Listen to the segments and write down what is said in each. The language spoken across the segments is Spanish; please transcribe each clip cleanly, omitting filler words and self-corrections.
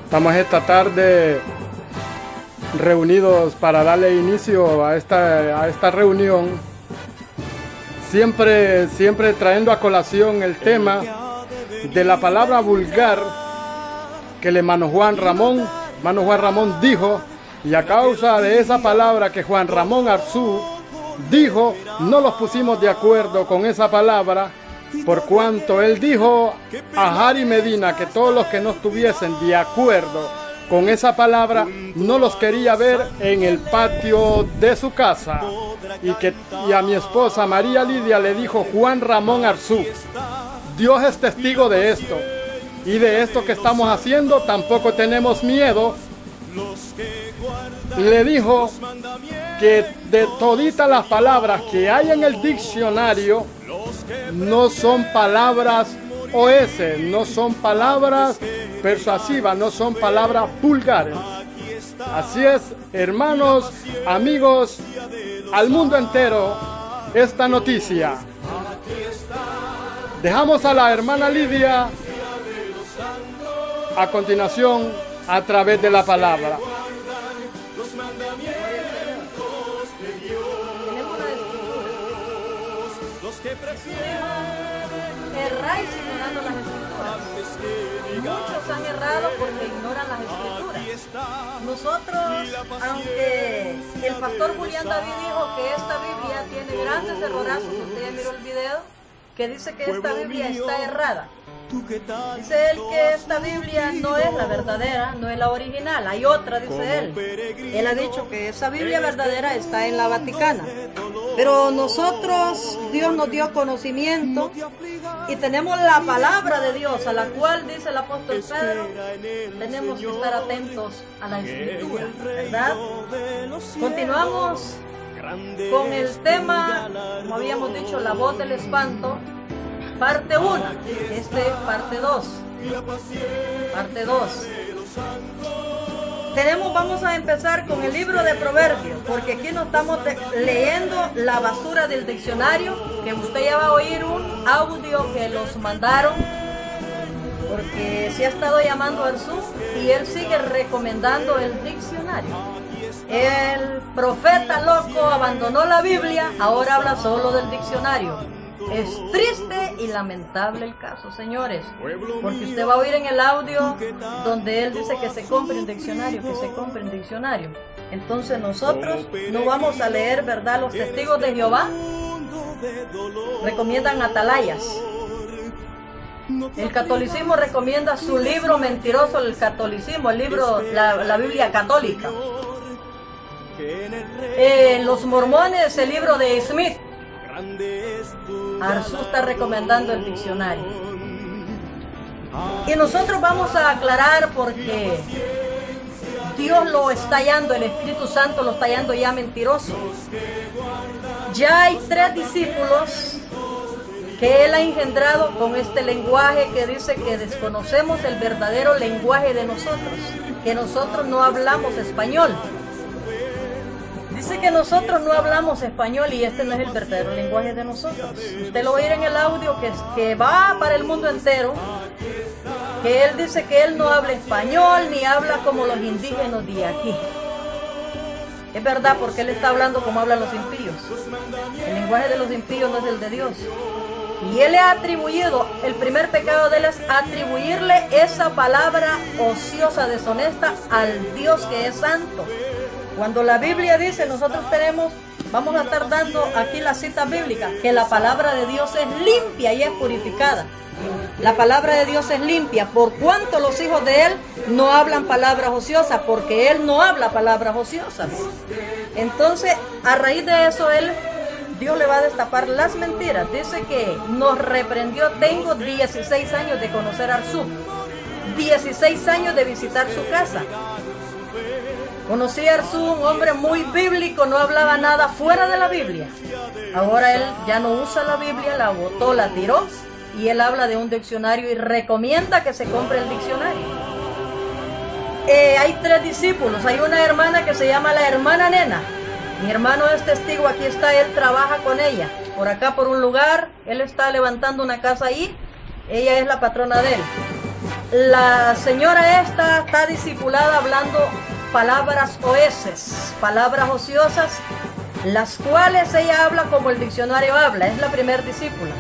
Estamos esta tarde reunidos para darle inicio a esta reunión, siempre trayendo a colación el tema de la palabra vulgar que el hermano Juan Ramón dijo, y a causa de esa palabra que Juan Ramón Arzú dijo, no los pusimos de acuerdo con esa palabra, por cuanto él dijo a Harry Medina que todos los que no estuviesen de acuerdo con esa palabra no los quería ver en el patio de su casa, y a mi esposa María Lidia le dijo Juan Ramón Arzú: Dios es testigo de esto, y de esto que estamos haciendo tampoco tenemos miedo. Le dijo que de toditas las palabras que hay en el diccionario no son palabras OS, no son palabras persuasivas, no son palabras vulgares. Así es, hermanos, amigos, al mundo entero, esta noticia. Dejamos a la hermana Lidia a continuación a través de la palabra. Erráis ignorando las escrituras. Muchos han errado porque ignoran las escrituras. Nosotros, aunque el pastor Julián David dijo que esta Biblia tiene grandes errorazos, usted ya miró el video, que dice que esta Biblia está errada. Dice él que esta Biblia no es la verdadera, no es la original, hay otra, dice él. Él ha dicho que esa Biblia verdadera está en la Vaticana. Pero nosotros, Dios nos dio conocimiento y tenemos la palabra de Dios, a la cual dice el apóstol Pedro, tenemos que estar atentos a la Escritura, ¿verdad? Continuamos con el tema, como habíamos dicho, la voz del espanto. Parte 1, este es parte 2. Parte 2. Vamos a empezar con el libro de Proverbios, porque aquí no estamos leyendo la basura del diccionario, que usted ya va a oír un audio que los mandaron, porque se ha estado llamando al Arzú y él sigue recomendando el diccionario. El profeta loco abandonó la Biblia, ahora habla solo del diccionario. Es triste y lamentable el caso, señores, porque usted va a oír en el audio donde él dice que se compre un diccionario, Entonces nosotros no vamos a leer, ¿verdad? Los testigos de Jehová recomiendan atalayas. El catolicismo recomienda su libro mentiroso, el catolicismo, el libro, la Biblia católica. Los mormones, el libro de Smith. Arzú está recomendando el diccionario. Y nosotros vamos a aclarar porque Dios lo está hallando, el Espíritu Santo lo está hallando ya mentiroso. Ya hay 3 discípulos que él ha engendrado con este lenguaje que dice que desconocemos el verdadero lenguaje de nosotros, que nosotros no hablamos español. Dice que nosotros no hablamos español y este no es el verdadero lenguaje de nosotros. Usted lo va a oír en el audio que va para el mundo entero, que él dice que él no habla español ni habla como los indígenas de aquí. Es verdad, porque él está hablando como hablan los impíos. El lenguaje de los impíos no es el de Dios. Y él le ha atribuido, el primer pecado de él es atribuirle esa palabra ociosa, deshonesta al Dios que es santo. Cuando la Biblia dice, nosotros vamos a estar dando aquí la cita bíblica, que la palabra de Dios es limpia y es purificada. La palabra de Dios es limpia, por cuanto los hijos de Él no hablan palabras ociosas, porque Él no habla palabras ociosas. Entonces, a raíz de eso, Dios le va a destapar las mentiras. Dice que nos reprendió, tengo 16 años de conocer a Arzú, 16 años de visitar su casa. Conocí a Arzú, un hombre muy bíblico, no hablaba nada fuera de la Biblia. Ahora él ya no usa la Biblia, la botó, la tiró, y él habla de un diccionario y recomienda que se compre el diccionario. Hay 3 discípulos, hay una hermana que se llama la hermana Nena. Mi hermano es testigo, aquí está, él trabaja con ella. Por acá, por un lugar, él está levantando una casa ahí, ella es la patrona de él. la señora esta está discipulada hablando palabras oeces, palabras ociosas, las cuales ella habla como el diccionario habla. Es la primer discípula.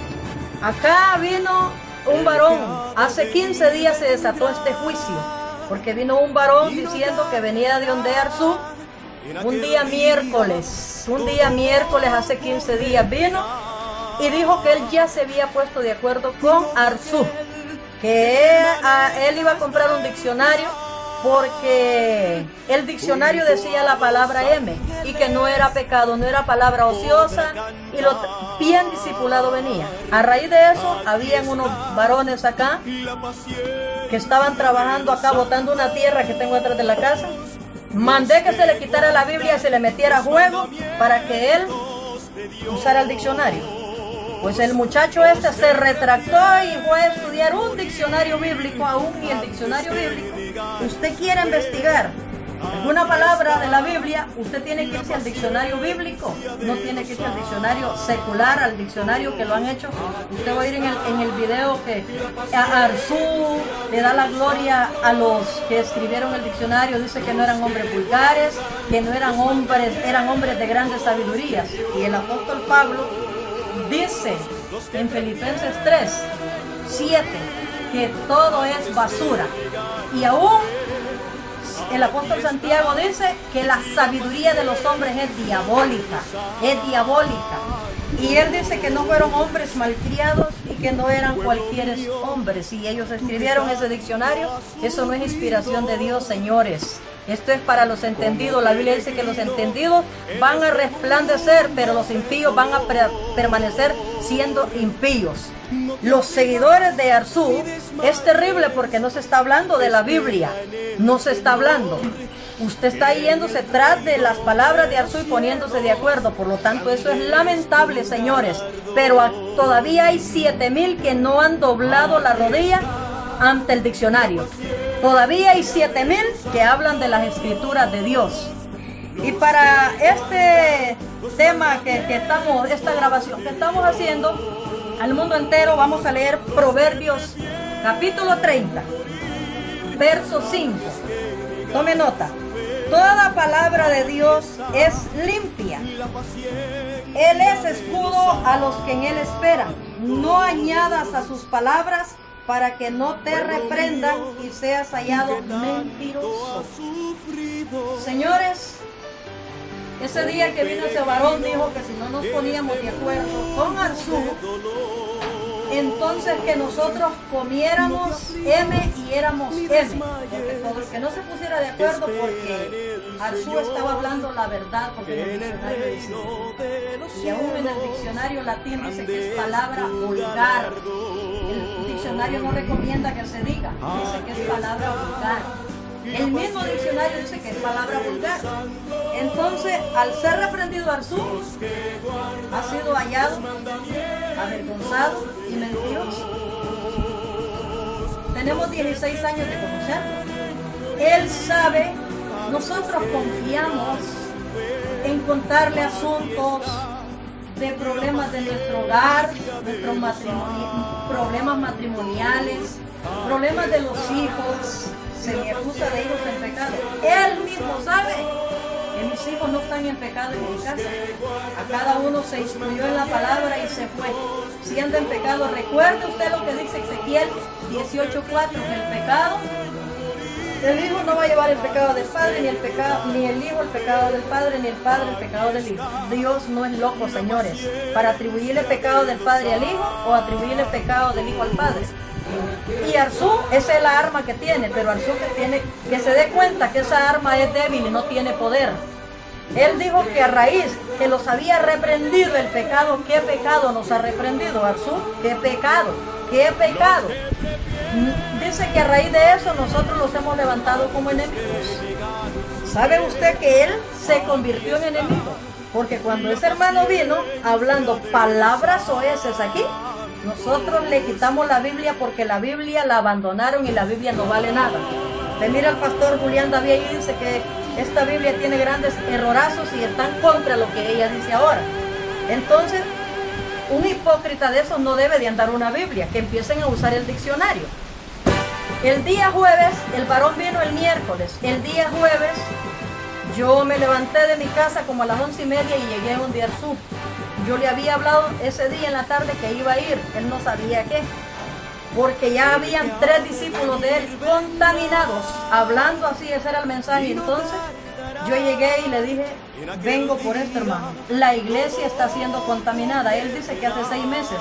Acá vino un varón, hace 15 días se desató este juicio, porque vino un varón diciendo que venía de donde Arzú, un día miércoles hace 15 días vino y dijo que él ya se había puesto de acuerdo con Arzú, que él iba a comprar un diccionario porque el diccionario decía la palabra M y que no era pecado, no era palabra ociosa, y lo bien discipulado venía. A raíz de eso, habían unos varones acá que estaban trabajando acá, botando una tierra que tengo atrás de la casa. Mandé que se le quitara la Biblia y se le metiera a juego para que él usara el diccionario. Pues el muchacho este se retractó y fue a estudiar un diccionario bíblico, aún y el diccionario bíblico. Usted quiere investigar alguna palabra de la Biblia, usted tiene que irse al diccionario bíblico, no tiene que irse al diccionario secular, al diccionario que lo han hecho. Usted va a ir en el video que a Arzú le da la gloria a los que escribieron el diccionario, dice que no eran hombres vulgares, que no eran hombres, eran hombres de grandes sabidurías. Y el apóstol Pablo dice en Filipenses 3:7 que todo es basura. Y aún el apóstol Santiago dice que la sabiduría de los hombres es diabólica, Y él dice que no fueron hombres malcriados y que no eran cualquier hombres. Y ellos escribieron ese diccionario. Eso no es inspiración de Dios, señores. Esto es para los entendidos. La Biblia dice que los entendidos van a resplandecer, pero los impíos van a permanecer siendo impíos. Los seguidores de Arzú es terrible porque no se está hablando de la Biblia, no se está hablando. Usted está yéndose tras de las palabras de Arzú y poniéndose de acuerdo. Por lo tanto, eso es lamentable, señores. Pero todavía hay 7,000 que no han doblado la rodilla ante el diccionario. Todavía hay 7,000 que hablan de las escrituras de Dios. Y para este tema esta grabación que estamos haciendo al mundo entero, vamos a leer Proverbios capítulo 30, verso 5. Tome nota. Toda palabra de Dios es limpia. Él es escudo a los que en él esperan. No añadas a sus palabras para que no te reprendan y seas hallado mentiroso. Señores, ese día que vino ese varón dijo que si no nos poníamos de acuerdo con Arzú, entonces que nosotros comiéramos M y éramos M. Porque todo el que no se pusiera de acuerdo, porque Arzú estaba hablando la verdad, porque en el diccionario dice, y aún en el diccionario latín dice que es palabra vulgar. El diccionario no recomienda que se diga, dice que es palabra vulgar. El mismo diccionario dice que es palabra vulgar. Entonces, al ser reprendido Arzú, ha sido hallado avergonzado y mentiroso. Tenemos 16 años de conocerlo. Él sabe, nosotros confiamos en contarle asuntos de problemas de nuestro hogar, nuestros problemas matrimoniales, problemas de los hijos. Se me acusa de hijos en pecado. Él mismo sabe que mis hijos no están en pecado en mi casa. A cada uno se instruyó en la palabra y se fue. Si anda en pecado, recuerde usted lo que dice Ezequiel 18:4, que el pecado del hijo no va a llevar el pecado del padre, ni el hijo el pecado del padre, ni el padre el pecado del hijo. Dios no es loco, señores, para atribuirle pecado del padre al hijo o atribuirle pecado del hijo al padre. Y Arzú, esa es la arma que tiene, pero Arzú que se dé cuenta que esa arma es débil y no tiene poder. Él dijo que a raíz que los había reprendido el pecado, ¿qué pecado nos ha reprendido, Arzú? ¿Qué pecado? ¿Qué pecado? Dice que a raíz de eso nosotros los hemos levantado como enemigos. ¿Sabe usted que él se convirtió en enemigo? Porque cuando ese hermano vino hablando palabras oeces aquí, nosotros le quitamos la Biblia porque la Biblia la abandonaron y la Biblia no vale nada. Mira el pastor Julián David y dice que esta Biblia tiene grandes errorazos y están contra lo que ella dice ahora. Entonces, un hipócrita de esos no debe de andar una Biblia, que empiecen a usar el diccionario. El día jueves, el varón vino el miércoles. El día jueves, yo me levanté de mi casa como a las 11:30 y llegué donde Arzú. Yo le había hablado ese día en la tarde que iba a ir. Él no sabía qué. Porque ya habían 3 discípulos de él contaminados, hablando así, ese era el mensaje. Entonces, yo llegué y le dije, vengo por esto, hermano. La iglesia está siendo contaminada. Él dice que hace 6 meses.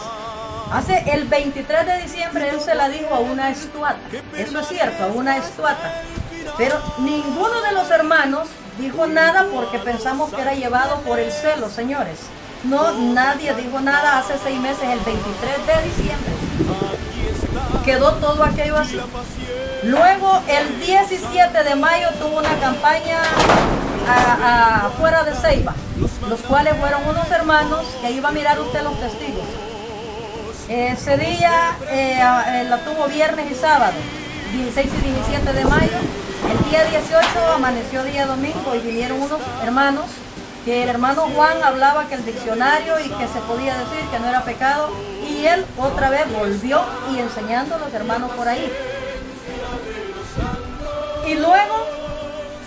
Hace el 23 de diciembre él se la dijo a una estuata. Eso es cierto, a una estuata. Pero ninguno de los hermanos dijo nada porque pensamos que era llevado por el celo, señores. No, nadie dijo nada hace 6 meses, el 23 de diciembre. Quedó todo aquello así. Luego, el 17 de mayo tuvo una campaña afuera de Ceiba, los cuales fueron unos hermanos que iba a mirar usted los testigos. Ese día la tuvo viernes y sábado, 16 y 17 de mayo. El día 18 amaneció día domingo y vinieron unos hermanos, que el hermano Juan hablaba que el diccionario y que se podía decir que no era pecado, y él otra vez volvió y enseñando a los hermanos por ahí. Y luego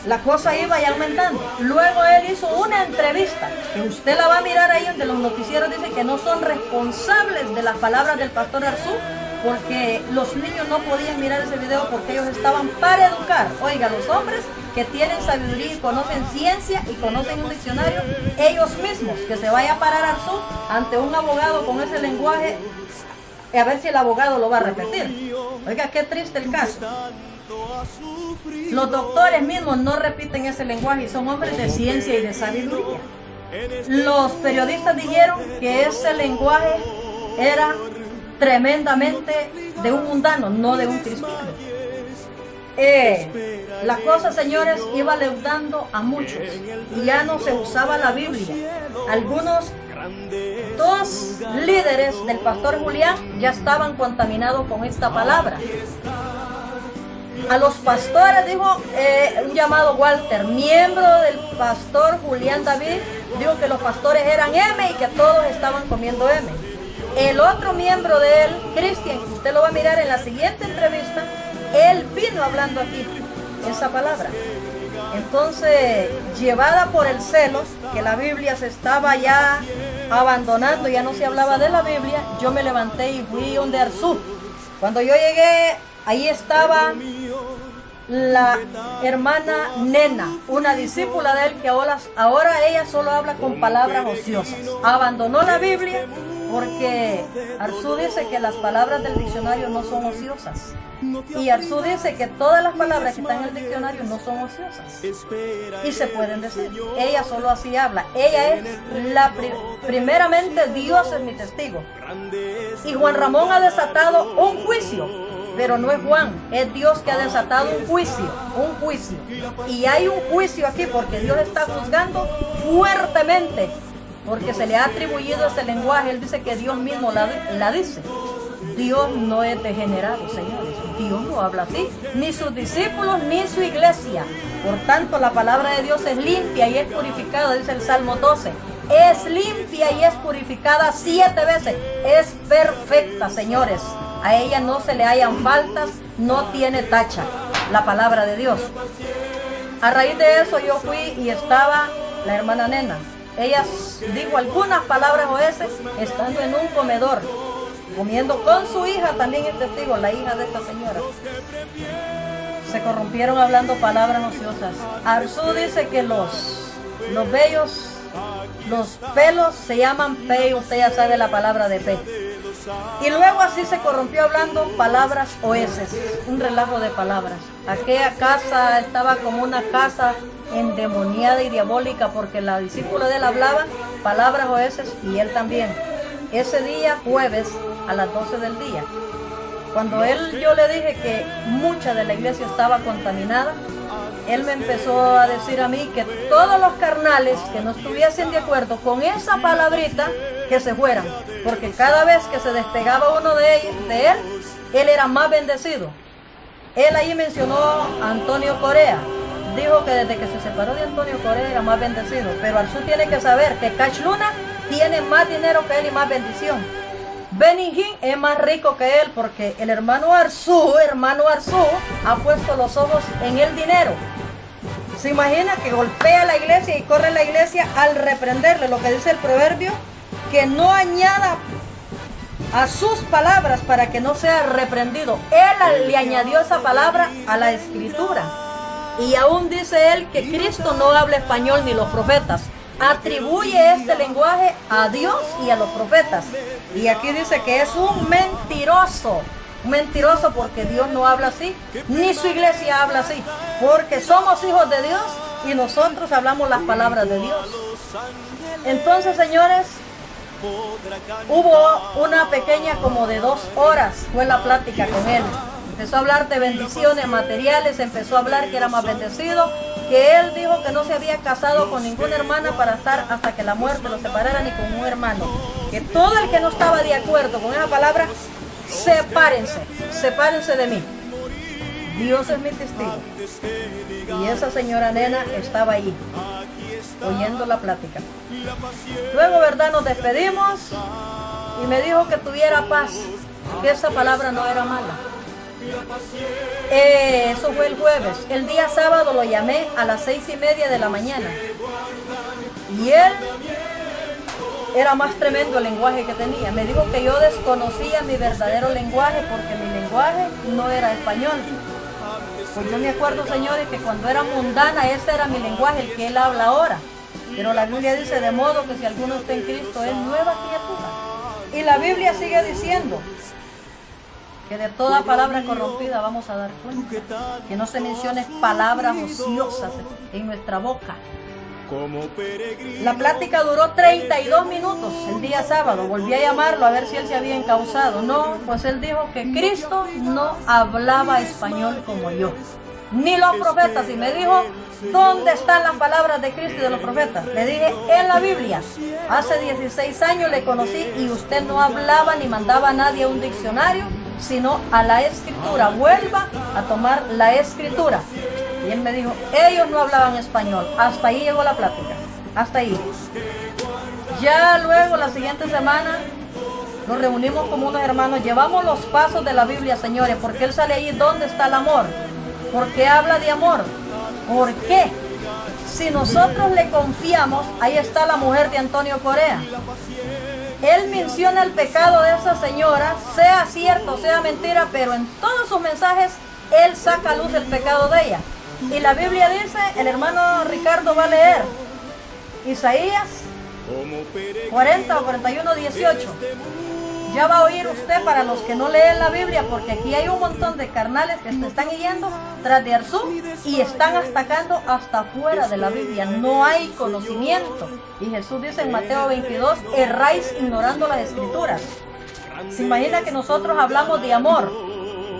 la cosa iba ya aumentando. Luego él hizo una entrevista, que usted la va a mirar ahí donde los noticieros dicen que no son responsables de las palabras del pastor Arzú, porque los niños no podían mirar ese video porque ellos estaban para educar. Oiga, los hombres que tienen sabiduría y conocen ciencia y conocen un diccionario, ellos mismos, que se vaya a parar Arzú ante un abogado con ese lenguaje, a ver si el abogado lo va a repetir. Oiga, qué triste el caso. Los doctores mismos no repiten ese lenguaje y son hombres de ciencia y de sabiduría. Los periodistas dijeron que ese lenguaje era tremendamente de un mundano, no de un cristiano. La cosa, señores, iba leudando a muchos y ya no se usaba la Biblia. Algunos 2 líderes del pastor Julián ya estaban contaminados con esta palabra. A los pastores dijo un llamado Walter, miembro del pastor Julián David, dijo que los pastores eran M y que todos estaban comiendo M. El otro miembro de él, Cristian, que usted lo va a mirar en la siguiente entrevista, él vino hablando aquí esa palabra. Entonces, llevada por el celo, que la Biblia se estaba ya abandonando, ya no se hablaba de la Biblia, yo me levanté y fui donde Arzú. Cuando yo llegué, ahí estaba la hermana Nena, una discípula de él que ahora ella solo habla con palabras ociosas. Abandonó la Biblia porque Arzú dice que las palabras del diccionario no son ociosas. Y Arzú dice que todas las palabras que están en el diccionario no son ociosas. Y se pueden decir. Ella solo así habla. Ella es primeramente Dios es mi testigo. Y Juan Ramón ha desatado un juicio. Pero no es Juan, es Dios que ha desatado un juicio. Y hay un juicio aquí porque Dios está juzgando fuertemente. Porque se le ha atribuido ese lenguaje. Él dice que Dios mismo la dice. Dios no es degenerado, señores. Dios no habla así. Ni sus discípulos, ni su iglesia. Por tanto, la palabra de Dios es limpia y es purificada, dice el Salmo 12. Es limpia y es purificada 7 veces. Es perfecta, señores. A ella no se le hallan faltas, no tiene tacha. La palabra de Dios. A raíz de eso yo fui y estaba la hermana Nena. Ella dijo algunas palabras oeces estando en un comedor, comiendo con su hija, también es testigo, la hija de esta señora. Se corrompieron hablando palabras ociosas. Arzú dice que los vellos, los pelos se llaman pe, usted ya sabe la palabra de pe. Y luego así se corrompió hablando palabras oeces, un relajo de palabras. Aquella casa estaba como una casa endemoniada y diabólica porque la discípula de él hablaba palabras oeces y él también. Ese día, jueves, a las 12 del día, cuando yo le dije que mucha de la iglesia estaba contaminada, él me empezó a decir a mí que todos los carnales que no estuviesen de acuerdo con esa palabrita, que se fueran, porque cada vez que se despegaba uno de él era más bendecido. Él ahí mencionó a Antonio Correa, dijo que desde que se separó de Antonio Correa era más bendecido, pero Arzú tiene que saber que Cash Luna tiene más dinero que él y más bendición. Benihín es más rico que él porque el hermano Arzú ha puesto los ojos en el dinero. Se imagina que golpea la iglesia y corre la iglesia al reprenderle, lo que dice el proverbio, que no añada a sus palabras para que no sea reprendido. Él le añadió esa palabra a la escritura. Y aún dice él que Cristo no habla español ni los profetas. Atribuye este lenguaje a Dios y a los profetas. Y aquí dice que es un mentiroso. Un mentiroso porque Dios no habla así, ni su iglesia habla así. Porque somos hijos de Dios y nosotros hablamos las palabras de Dios. Entonces, señores, hubo una pequeña como de 2 horas, fue la plática con él. Empezó a hablar de bendiciones materiales, empezó a hablar que era más bendecido, que él dijo que no se había casado con ninguna hermana para estar hasta que la muerte lo separara, ni con un hermano. Que todo el que no estaba de acuerdo con esa palabra, sepárense de mí. Dios es mi testigo. Y esa señora nena estaba ahí, oyendo la plática. Luego, ¿verdad? Nos despedimos y me dijo que tuviera paz, que esa palabra no era mala. Eso fue el jueves. El día sábado lo llamé a las 6:30 de la mañana. Y él era más tremendo el lenguaje que tenía. Me dijo que yo desconocía mi verdadero lenguaje porque mi lenguaje no era español. Pues yo me acuerdo, señores, que cuando era mundana, ese era mi lenguaje, el que él habla ahora. Pero la Biblia dice, de modo que si alguno está en Cristo, es nueva criatura. Y la Biblia sigue diciendo que de toda palabra corrompida vamos a dar cuenta. Que no se mencionen palabras ociosas en nuestra boca. La plática duró 32 minutos el día sábado. Volví a llamarlo a ver si él se había encausado. No, pues él dijo que Cristo no hablaba español como yo, ni los profetas. Y me dijo, ¿dónde están las palabras de Cristo y de los profetas? Le dije, en la Biblia. Hace 16 años le conocí y usted no hablaba ni mandaba a nadie a un diccionario, sino a la escritura. Vuelva a tomar la escritura. Y él me dijo, ellos no hablaban español. Hasta ahí llegó la plática. Hasta ahí. Ya luego, la siguiente semana, nos reunimos como unos hermanos. Llevamos los pasos de la Biblia, señores. Porque él sale ahí, ¿dónde está el amor? ¿Por qué habla de amor? ¿Por qué? Si nosotros le confiamos, ahí está la mujer de Antonio Correa. Él menciona el pecado de esa señora, sea cierto, sea mentira, pero en todos sus mensajes, él saca a luz el pecado de ella. Y la Biblia dice, el hermano Ricardo va a leer Isaías 40 o 41, 18. Ya va a oír usted, para los que no leen la Biblia, porque aquí hay un montón de carnales que se están yendo tras de Arzú y están atacando hasta fuera de la Biblia. No hay conocimiento. Y Jesús dice en Mateo 22, erráis ignorando las escrituras. Se imagina que nosotros hablamos de amor.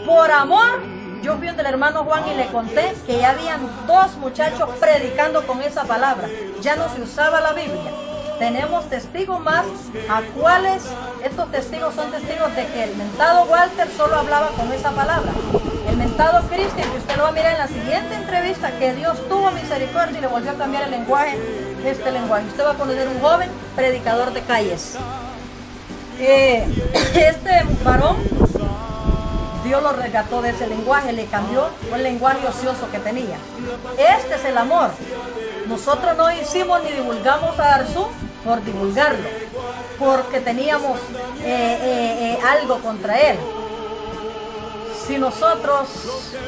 Por amor, yo fui donde el hermano Juan y le conté que ya habían 2 muchachos predicando con esa palabra. Ya no se usaba la Biblia. Tenemos testigos más, a cuales estos testigos son testigos de que el mentado Walter solo hablaba con esa palabra. El mentado Cristian, que usted lo va a mirar en la siguiente entrevista, que Dios tuvo misericordia y le volvió a cambiar el lenguaje, este lenguaje. Usted va a conocer un joven predicador de calles. Este varón, Dios lo rescató de ese lenguaje, le cambió el lenguaje ocioso que tenía. Este es el amor. Nosotros no hicimos ni divulgamos a Arzú por divulgarlo, porque teníamos algo contra él. Si nosotros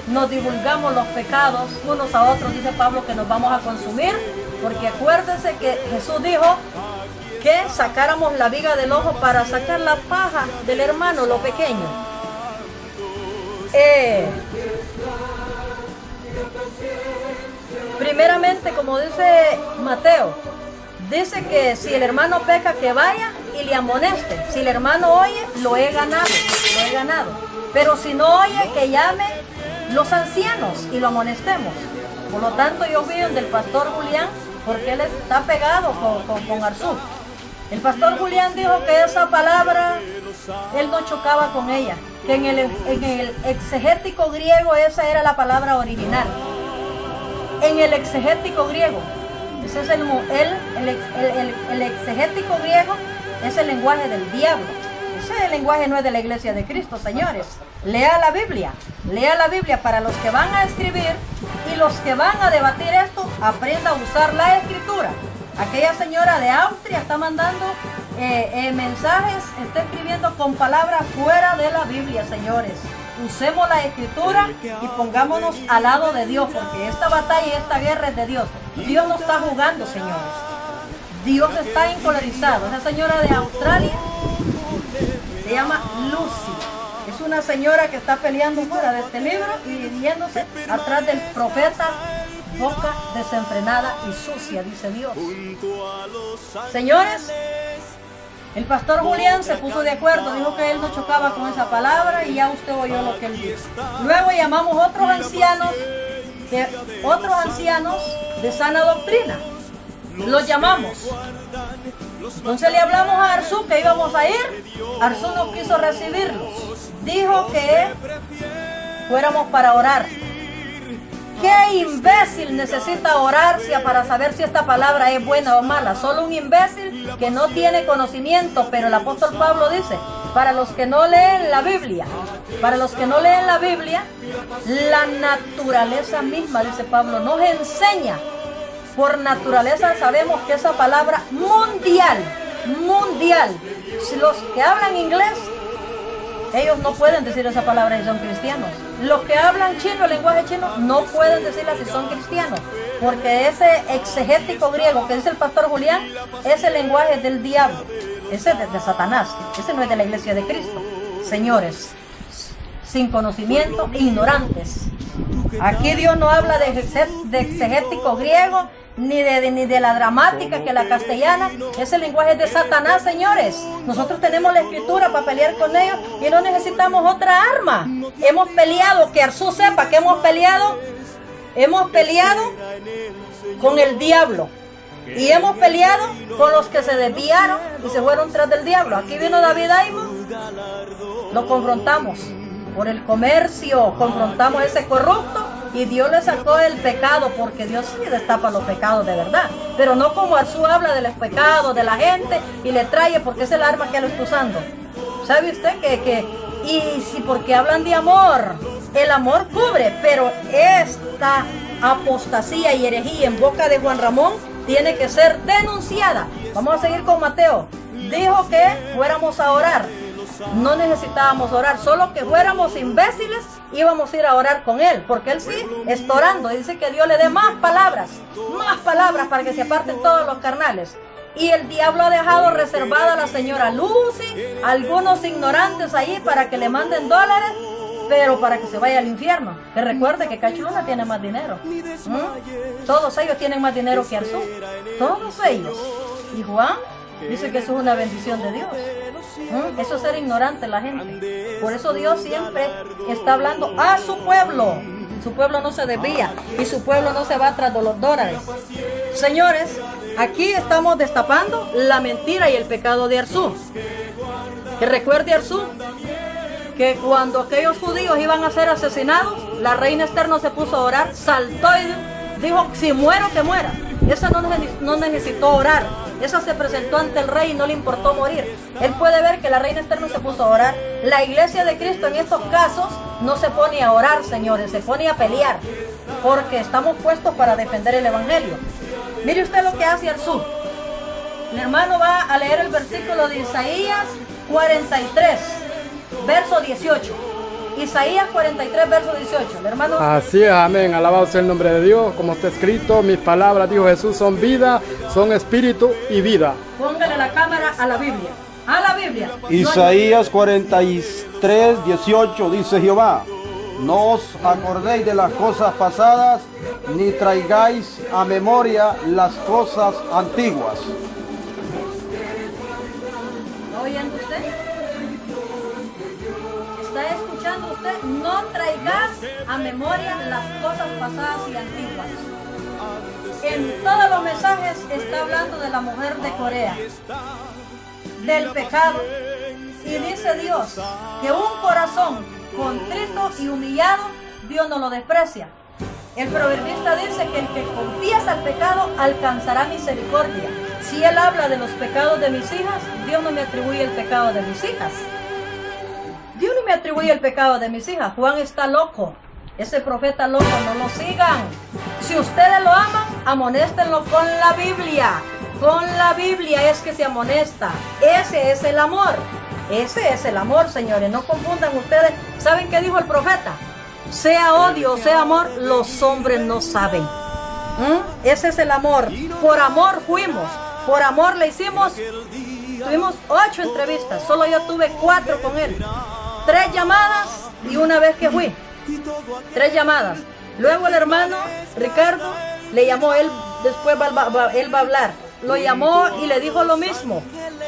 nos divulgamos los pecados unos a otros, dice Pablo, que nos vamos a consumir, porque acuérdense que Jesús dijo que sacáramos la viga del ojo para sacar la paja del hermano, lo pequeño. Primeramente, como dice Mateo, dice que si el hermano peca, que vaya y le amoneste. Si el hermano oye, lo he ganado. Pero si no oye, que llame los ancianos y lo amonestemos. Por lo tanto, yo fui donde el pastor Julián, porque él está pegado con Arzú. El pastor Julián dijo que esa palabra, él no chocaba con ella, que en el exegético griego esa era la palabra original. En el exegético griego, ese es el exegético griego es el lenguaje del diablo. Ese lenguaje no es de la iglesia de Cristo, señores. Lea la Biblia. Lea la Biblia para los que van a escribir y los que van a debatir esto, aprenda a usar la escritura. Aquella señora de Austria está mandando mensajes, está escribiendo con palabras fuera de la Biblia, señores. Usemos la escritura y pongámonos al lado de Dios, porque esta batalla y esta guerra es de Dios. Dios no está jugando, señores. Dios está encolerizado. Esa señora de Australia se llama Lucy. Es una señora que está peleando fuera de este libro y dirigiéndose atrás del profeta. Boca desenfrenada y sucia, dice Dios. Señores, el pastor Julián se puso de acuerdo, dijo que él no chocaba con esa palabra y ya usted oyó lo que él dijo. Luego llamamos otros ancianos de sana doctrina. Los llamamos. Entonces le hablamos a Arzú que íbamos a ir. Arzú no quiso recibirlos. Dijo que fuéramos para orar. ¿Qué imbécil necesita orar para saber si esta palabra es buena o mala? Solo un imbécil que no tiene conocimiento, pero el apóstol Pablo dice, para los que no leen la Biblia, la naturaleza misma, dice Pablo, nos enseña. Por naturaleza sabemos que esa palabra mundial, si los que hablan inglés, ellos no pueden decir esa palabra si son cristianos. Los que hablan chino, el lenguaje chino, no pueden decirla si son cristianos. Porque ese exegético griego que dice el pastor Julián, es el lenguaje del diablo. Ese es de Satanás. Ese no es de la iglesia de Cristo. Señores, sin conocimiento, ignorantes. Aquí Dios no habla de exegético griego, ni de la dramática que la castellana. Ese lenguaje es de Satanás, señores. Nosotros tenemos la escritura para pelear con ellos y no necesitamos otra arma. Hemos peleado, que Arzú sepa que hemos peleado con el diablo. Y hemos peleado con los que se desviaron y se fueron tras del diablo. Aquí vino David Aimo, lo confrontamos por el comercio, confrontamos ese corrupto y Dios le sacó el pecado, porque Dios sí destapa los pecados de verdad, pero no como Arzú habla de los pecados de la gente y le trae, porque es el arma que él está usando. ¿Sabe usted porque hablan de amor? El amor cubre, pero esta apostasía y herejía en boca de Juan Ramón tiene que ser denunciada. Vamos a seguir con Mateo. Dijo que fuéramos a orar. No necesitábamos orar, solo que fuéramos imbéciles, íbamos a ir a orar con él, porque él sí está orando. Dice que Dios le dé más palabras para que se aparten todos los carnales. Y el diablo ha dejado reservada a la señora Lucy, algunos ignorantes ahí para que le manden dólares, pero para que se vaya al infierno. Que recuerde que Cachuluna tiene más dinero. Todos ellos tienen más dinero que Arzú. Todos ellos. Y Juan dice que eso es una bendición de Dios. Eso es ser ignorante la gente. Por eso Dios siempre está hablando a su pueblo. Su pueblo no se desvía y su pueblo no se va tras de los dólares. Señores, aquí estamos destapando la mentira y el pecado de Arzú. Que recuerde Arzú que cuando aquellos judíos iban a ser asesinados, la reina Esther no se puso a orar, saltó y dijo, si muero, que muera. Esa no necesitó orar. Esa se presentó ante el rey y no le importó morir. Él puede ver que la reina Esther no se puso a orar. La iglesia de Cristo en estos casos no se pone a orar, señores, se pone a pelear, porque estamos puestos para defender el evangelio. Mire usted lo que hace Arzú. El hermano va a leer el versículo de Isaías 43, verso 18. Isaías 43, verso 18. El hermano... Así es, amén. Alabado sea el nombre de Dios. Como está escrito, mis palabras, dijo Jesús, son vida, son espíritu y vida. Póngale la cámara a la Biblia. A la Biblia. Isaías 43, 18 dice Jehová: no os acordéis de las cosas pasadas, ni traigáis a memoria las cosas antiguas. ¿Está oyendo usted? ¿Está escuchando usted? No traigas a memoria las cosas pasadas y antiguas. En todos los mensajes está hablando de la mujer de Corea, del pecado, y dice Dios que un corazón contrito y humillado, Dios no lo desprecia. El proverbista dice que el que confiesa el pecado alcanzará misericordia. Si él habla de los pecados de mis hijas, Dios no me atribuye el pecado de mis hijas. Dios no me atribuye el pecado de mis hijas. Juan está loco. Ese profeta loco, no lo sigan. Si ustedes lo aman, amonéstenlo con la Biblia. Con la Biblia es que se amonesta. Ese es el amor. Ese es el amor, señores. No confundan ustedes. ¿Saben qué dijo el profeta? Sea odio o sea amor, los hombres no saben. Ese es el amor. Por amor fuimos. Por amor le hicimos. Tuvimos 8 entrevistas. Solo yo tuve 4 con él. 3 llamadas y una vez que fui. 3 llamadas. Luego el hermano Ricardo le llamó, él después él va a hablar. Lo llamó y le dijo lo mismo.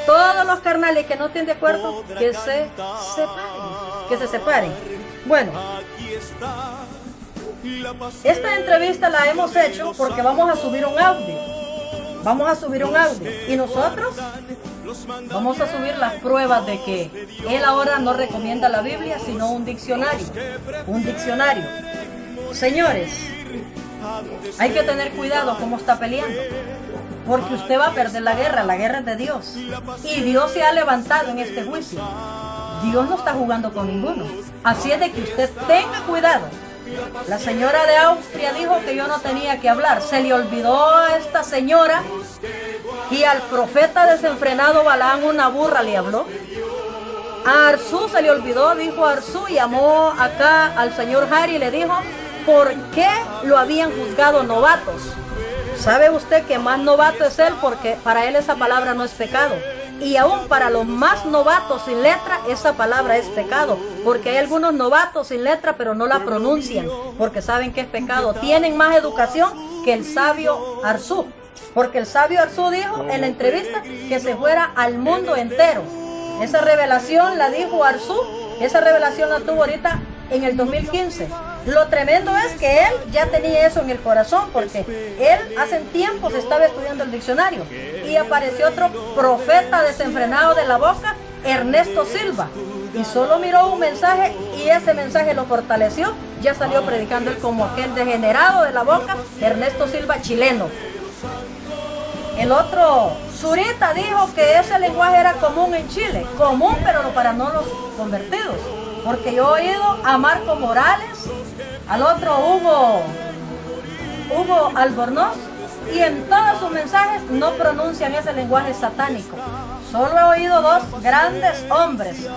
Todos los carnales que no estén de acuerdo, que se separen. Que se separen. Bueno, esta entrevista la hemos hecho porque vamos a subir un audio. Vamos a subir un audio. Y nosotros vamos a subir las pruebas de que él ahora no recomienda la Biblia, sino un diccionario. Un diccionario. Señores, hay que tener cuidado cómo está peleando. Porque usted va a perder la guerra es de Dios. Y Dios se ha levantado en este juicio. Dios no está jugando con ninguno. Así es de que usted tenga cuidado. La señora de Austria dijo que yo no tenía que hablar. Se le olvidó a esta señora y al profeta desenfrenado Balaam una burra le habló. A Arzú se le olvidó, dijo Arzú, y llamó acá al señor Harry y le dijo por qué lo habían juzgado novatos. ¿Sabe usted que más novato es él? Porque para él esa palabra no es pecado. Y aún para los más novatos sin letra, esa palabra es pecado. Porque hay algunos novatos sin letra, pero no la pronuncian. Porque saben que es pecado. Tienen más educación que el sabio Arzú. Porque el sabio Arzú dijo en la entrevista que se fuera al mundo entero. Esa revelación la dijo Arzú. Esa revelación la tuvo ahorita en el 2015. Lo tremendo es que él ya tenía eso en el corazón, porque él hace tiempo se estaba estudiando el diccionario y apareció otro profeta desenfrenado de la boca, Ernesto Silva, y solo miró un mensaje y ese mensaje lo fortaleció. Ya salió predicando él como aquel degenerado de la boca, Ernesto Silva, chileno. El otro, Zurita, dijo que ese lenguaje era común en Chile, común pero para no los convertidos. Porque yo he oído a Marco Morales, al otro Hugo Albornoz, y en todos sus mensajes no pronuncian ese lenguaje satánico. Solo he oído 2 grandes hombres,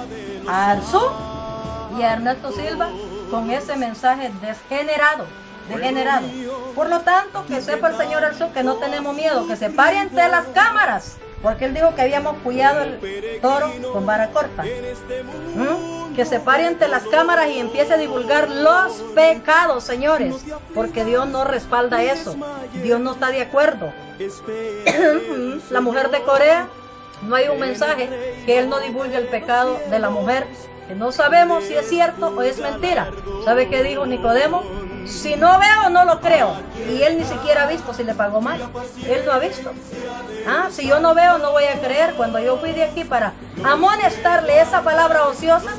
a Arzú y a Ernesto Silva, con ese mensaje degenerado. Por lo tanto, que sepa el señor Arzú que no tenemos miedo, que se pare ante las cámaras, porque él dijo que habíamos puyado el toro con vara corta. Que se pare ante las cámaras y empiece a divulgar los pecados, señores, porque Dios no respalda eso. Dios no está de acuerdo. La mujer de Corea, no hay un mensaje que él no divulgue el pecado de la mujer, que no sabemos si es cierto o es mentira. ¿Sabe qué dijo Nicodemo? Si no veo, no lo creo. Y él ni siquiera ha visto si le pagó mal. Él no ha visto. Si yo no veo, no voy a creer. Cuando yo fui de aquí para amonestarle esa palabra ociosa,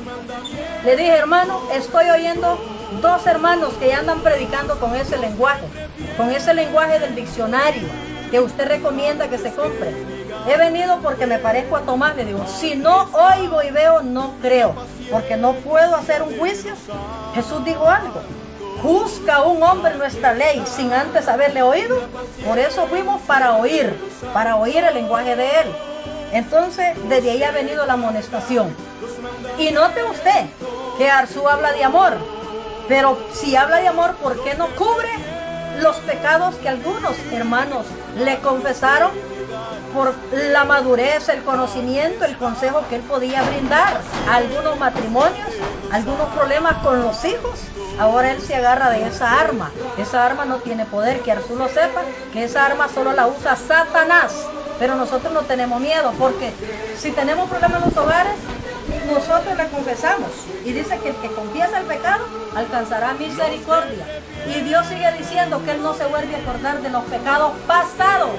le dije, hermano, estoy oyendo 2 hermanos que ya andan predicando con ese lenguaje del diccionario que usted recomienda que se compre. He venido porque me parezco a Tomás. Le digo, si no oigo y veo, no creo, porque no puedo hacer un juicio. Jesús dijo algo: juzga un hombre nuestra ley sin antes haberle oído. Por eso fuimos para oír el lenguaje de él. Entonces, desde ahí ha venido la amonestación. Y note usted que Arzú habla de amor, pero si habla de amor, ¿por qué no cubre los pecados que algunos hermanos le confesaron por la madurez, el conocimiento, el consejo que él podía brindar a algunos matrimonios, algunos problemas con los hijos? Ahora él se agarra de esa arma. Esa arma no tiene poder, que Arzú lo sepa, que esa arma solo la usa Satanás. Pero nosotros no tenemos miedo, porque si tenemos problemas en los hogares, nosotros le confesamos. Y dice que el que confiesa el pecado alcanzará misericordia. Y Dios sigue diciendo que él no se vuelve a acordar de los pecados pasados.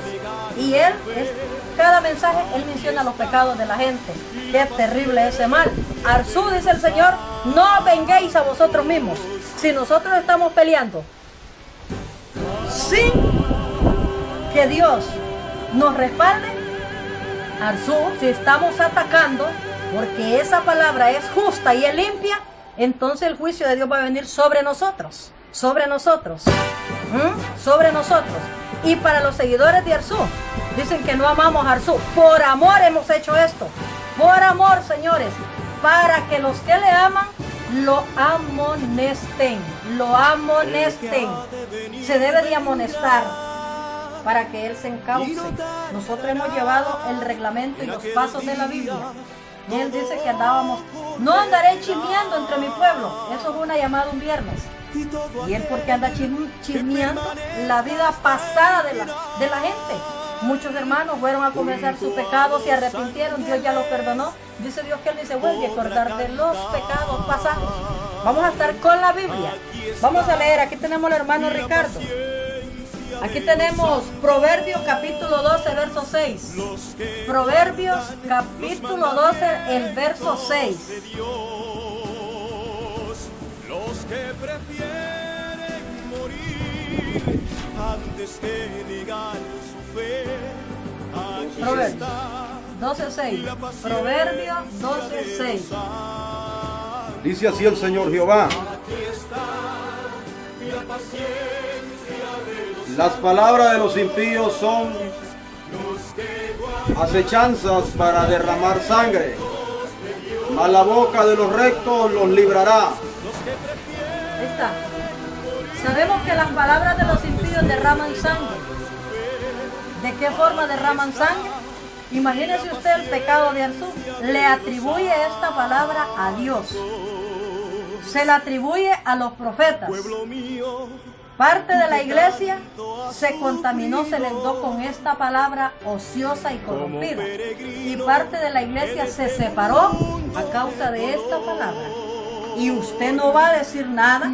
Y él, cada mensaje, él menciona los pecados de la gente. Qué terrible ese mal. Arzú, dice el Señor, no venguéis a vosotros mismos. Si nosotros estamos peleando sin que Dios nos respalde. Arzú, si estamos atacando, porque esa palabra es justa y es limpia, entonces el juicio de Dios va a venir sobre nosotros, sobre nosotros, sobre nosotros. Y para los seguidores de Arzú, dicen que no amamos a Arzú. Por amor hemos hecho esto, por amor, señores, para que los que le aman lo amonesten, lo amonesten. Se debe de amonestar para que él se encauce. Nosotros hemos llevado el reglamento y los pasos de la Biblia. Y él dice que andábamos, no andaré chismeando entre mi pueblo. Eso es una llamada un viernes. Y él porque anda chismeando la vida pasada de la gente. Muchos hermanos fueron a confesar sus pecados, se arrepintieron, Dios ya los perdonó. Dice Dios que él dice, vuelve a acordar de los pecados pasados. Vamos a estar con la Biblia. Vamos a leer, aquí tenemos al hermano Ricardo. Aquí tenemos Proverbios capítulo 12, verso 6. Proverbios capítulo 12, el verso 6. Los que prefieren morir antes que negar su fe. Proverbios 12:6. Proverbios 12:6. Dice así el Señor Jehová: las palabras de los impíos son acechanzas para derramar sangre, mas la boca de los rectos los librará. Ahí está. Sabemos que las palabras de los impíos derraman sangre. ¿De qué forma derraman sangre? Imagínese usted el pecado de Arzú. Le atribuye esta palabra a Dios. Se la atribuye a los profetas. Parte de la iglesia se contaminó, se levantó con esta palabra ociosa y corrompida. Y parte de la iglesia se separó a causa de esta palabra. Y usted no va a decir nada.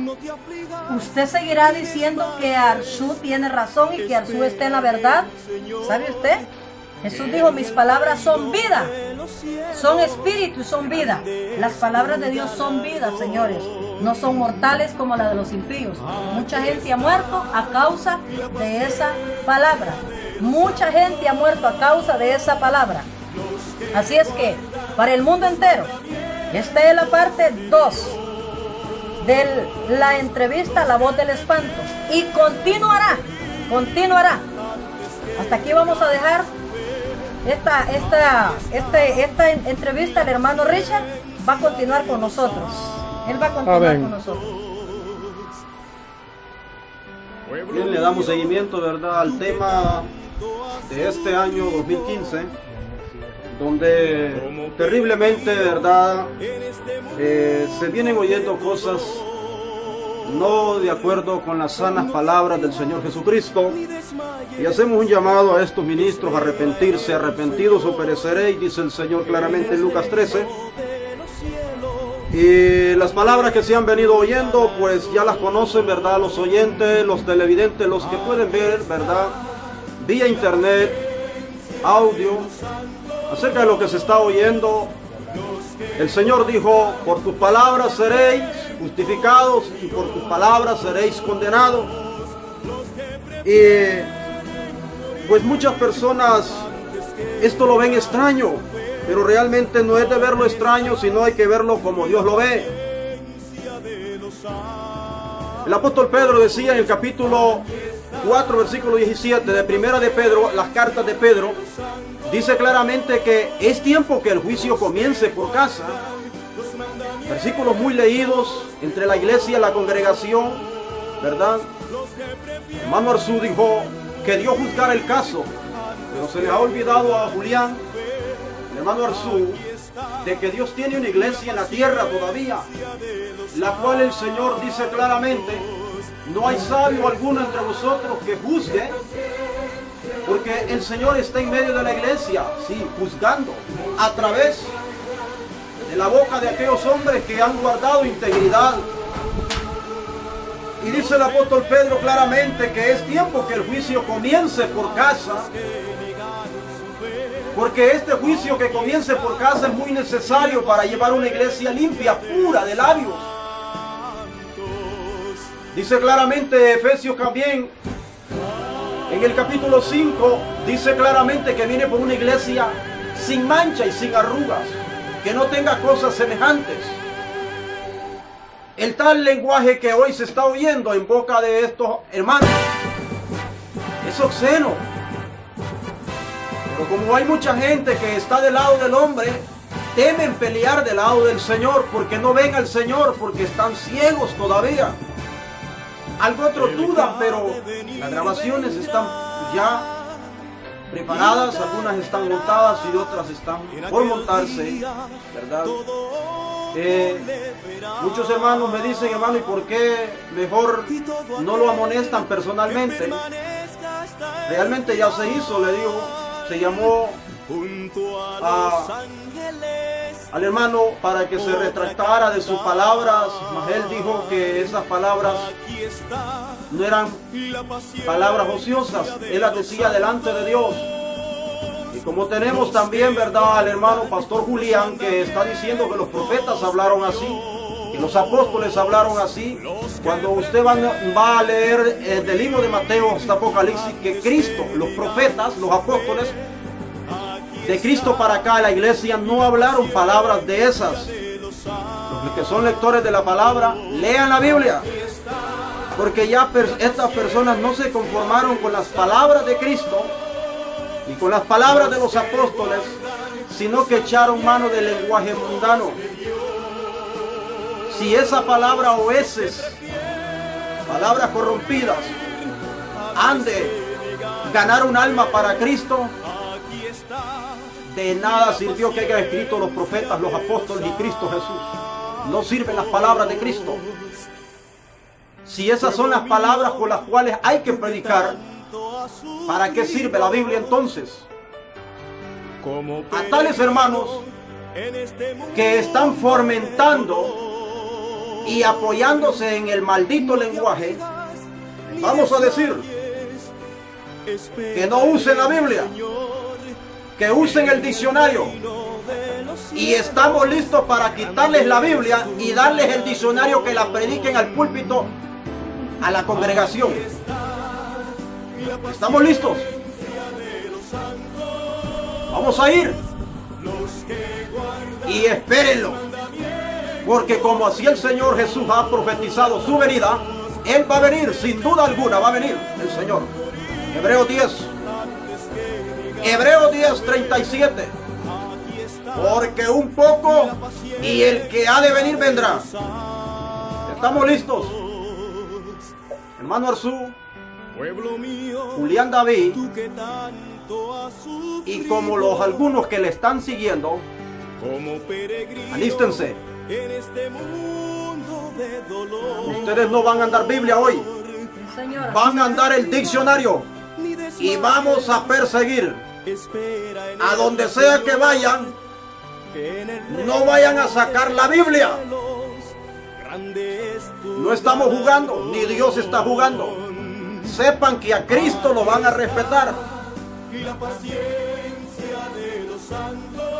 Usted seguirá diciendo que Arzú tiene razón y que Arzú está en la verdad. ¿Sabe usted? Jesús dijo, mis palabras son vida, son espíritu y son vida. Las palabras de Dios son vida, señores. No son mortales como la de los impíos. Mucha gente ha muerto a causa de esa palabra. Mucha gente ha muerto a causa de esa palabra. Así es que, para el mundo entero, esta es la parte 2 de la entrevista La Voz del Espanto. Y continuará. Hasta aquí vamos a dejar esta entrevista. El hermano Richard va a continuar con nosotros. Él va a continuar con nosotros. Bien, le damos seguimiento, ¿verdad?, al tema de este año 2015, donde terriblemente, ¿verdad?, se vienen oyendo cosas no de acuerdo con las sanas palabras del Señor Jesucristo, y hacemos un llamado a estos ministros a arrepentirse. Arrepentidos o pereceréis, dice el Señor claramente en Lucas 13. Y las palabras que se han venido oyendo, pues ya las conocen, ¿verdad?, los oyentes, los televidentes, los que pueden ver, ¿verdad?, vía internet, audio, acerca de lo que se está oyendo. El Señor dijo, por tus palabras seréis justificados y por tus palabras seréis condenados. Y pues muchas personas esto lo ven extraño, pero realmente no es de verlo extraño, sino hay que verlo como Dios lo ve. El apóstol Pedro decía en el capítulo 4, versículo 17 de Primera de Pedro, las cartas de Pedro, dice claramente que es tiempo que el juicio comience por casa. Versículos muy leídos entre la iglesia y la congregación, ¿verdad? Hermano Arzú dijo que Dios juzgara el caso, pero se le ha olvidado a Julián, hermano Arzú, de que Dios tiene una iglesia en la tierra todavía, la cual el Señor dice claramente, no hay sabio alguno entre vosotros que juzgue, porque el Señor está en medio de la iglesia, sí, juzgando, a través de la boca de aquellos hombres que han guardado integridad. Y dice el apóstol Pedro claramente que es tiempo que el juicio comience por casa, porque este juicio que comience por casa es muy necesario para llevar una iglesia limpia, pura de labios. Dice claramente Efesios también, En el capítulo 5 dice claramente que viene por una iglesia sin mancha y sin arrugas, que no tenga cosas semejantes. El tal lenguaje que hoy se está oyendo en boca de estos hermanos es obsceno. Pero como hay mucha gente que está del lado del hombre, temen pelear del lado del Señor porque no ven al Señor, porque están ciegos todavía. Algo otro dudan, pero las grabaciones están ya preparadas, algunas están montadas y otras están por montarse, ¿verdad? Muchos hermanos me dicen, hermano, ¿y por qué mejor no lo amonestan personalmente? Realmente ya se hizo, le digo, se llamó al hermano para que se retractara de sus palabras, mas él dijo que esas palabras no eran palabras ociosas, él las decía delante de Dios. Y como tenemos también, ¿verdad?, al hermano Pastor Julián, que está diciendo que los profetas hablaron así, y los apóstoles hablaron así. Cuando usted va a leer del libro de Mateo hasta Apocalipsis, que Cristo, los profetas, los apóstoles, de Cristo para acá, la iglesia no hablaron palabras de esas. Los que son lectores de la palabra, lean la Biblia, porque ya estas personas no se conformaron con las palabras de Cristo y con las palabras de los apóstoles, sino que echaron mano del lenguaje mundano. Si esa palabra o esas palabras corrompidas han de ganar un alma para Cristo, de nada sirvió que haya escrito los profetas, los apóstoles y Cristo Jesús. No sirven las palabras de Cristo. Si esas son las palabras por las cuales hay que predicar, ¿para qué sirve la Biblia entonces? A tales hermanos que están fomentando y apoyándose en el maldito lenguaje, vamos a decir que no usen la Biblia, que usen el diccionario, y estamos listos para quitarles la Biblia y darles el diccionario, que la prediquen al púlpito, a la congregación. ¿Estamos listos? Vamos a ir. Y espérenlo, porque como así el Señor Jesús ha profetizado su venida, Él va a venir, sin duda alguna va a venir el Señor. Hebreos 10, 37. Porque un poco y el que ha de venir vendrá. ¿Estamos listos? Hermano Arzú, Julián David, y como los algunos que le están siguiendo, alístense. Ustedes no van a andar Biblia hoy, van a andar el diccionario, y vamos a perseguir a donde sea que vayan. No vayan a sacar la Biblia. No estamos jugando, ni Dios está jugando. Sepan que a Cristo lo van a respetar.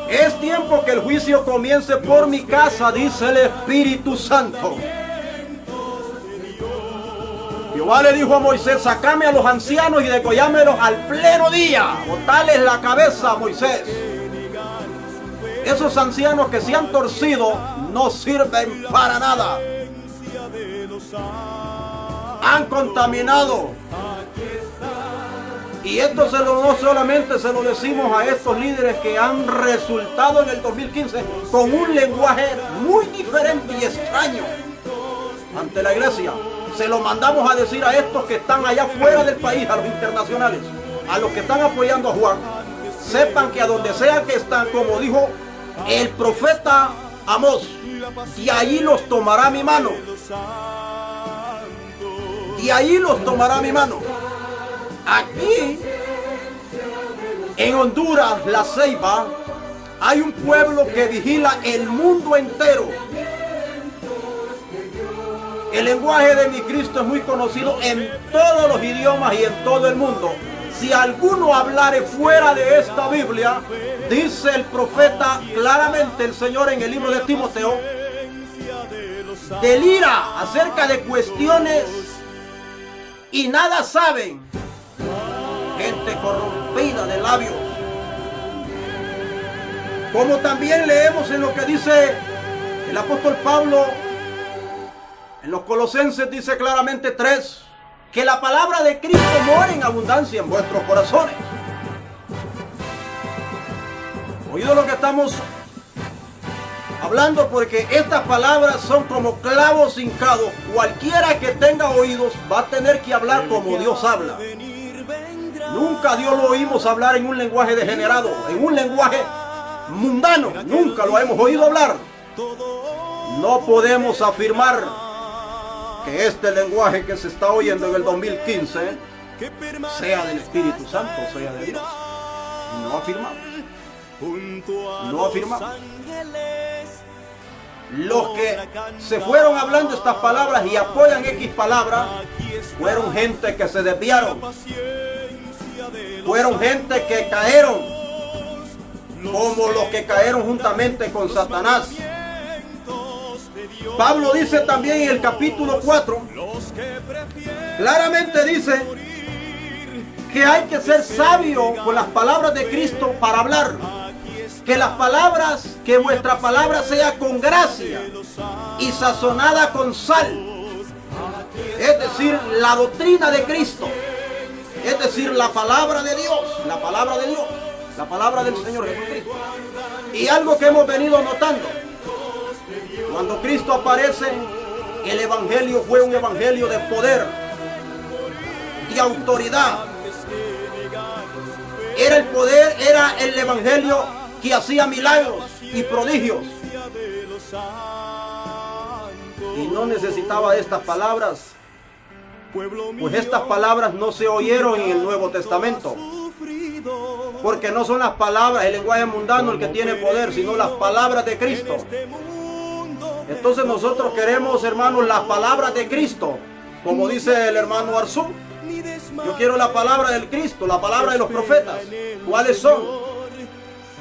Es tiempo que el juicio comience por mi casa, dice el Espíritu Santo. Jehová le dijo a Moisés: sacame a los ancianos y degollámelos al pleno día. Botales la cabeza, Moisés. Esos ancianos que se han torcido no sirven para nada. Han contaminado. Y esto no solamente se lo decimos a estos líderes que han resultado en el 2015 con un lenguaje muy diferente y extraño ante la iglesia. Se lo mandamos a decir a estos que están allá fuera del país, a los internacionales, a los que están apoyando a Juan. Sepan que a donde sea que están, como dijo el profeta Amós, y allí los tomará mi mano. Y allí los tomará mi mano. Aquí, en Honduras, La Ceiba, hay un pueblo que vigila el mundo entero. El lenguaje de mi Cristo es muy conocido en todos los idiomas y en todo el mundo. Si alguno hablare fuera de esta Biblia, dice el profeta claramente, el Señor, en el libro de Timoteo, delira acerca de cuestiones y nada saben. gente corrompida de labios. Como también leemos en lo que dice el apóstol Pablo en los Colosenses, dice claramente 3, que la palabra de Cristo mora en abundancia en vuestros corazones. Oído lo que estamos hablando, porque estas palabras son como clavos hincados. Cualquiera que tenga oídos va a tener que hablar como Dios habla. Nunca Dios lo oímos hablar en un lenguaje degenerado, en un lenguaje mundano. Nunca lo hemos oído hablar. No podemos afirmar que este lenguaje que se está oyendo en el 2015 sea del Espíritu Santo, sea de Dios. No afirmamos. No afirmamos. Los que se fueron hablando estas palabras y apoyan X palabras fueron gente que se desviaron. Fueron gente que cayeron como los que cayeron juntamente con Satanás. Pablo dice también en el capítulo 4, claramente dice que hay que ser sabio con las palabras de Cristo para hablar. Que las palabras, que vuestra palabra sea con gracia y sazonada con sal. Es decir, la doctrina de Cristo. Es decir, la palabra de Dios, la palabra de Dios, la palabra del Señor Jesucristo. Y algo que hemos venido notando, cuando Cristo aparece, el evangelio fue un evangelio de poder, de autoridad. Era el poder, era el evangelio que hacía milagros y prodigios. Y no necesitaba estas palabras, pues estas palabras no se oyeron en el Nuevo Testamento, porque no son las palabras, el lenguaje mundano el que tiene poder, sino las palabras de Cristo. Entonces nosotros queremos, hermanos, las palabras de Cristo, como dice el hermano Arzú. Yo quiero la palabra del Cristo, la palabra de los profetas. ¿Cuáles son?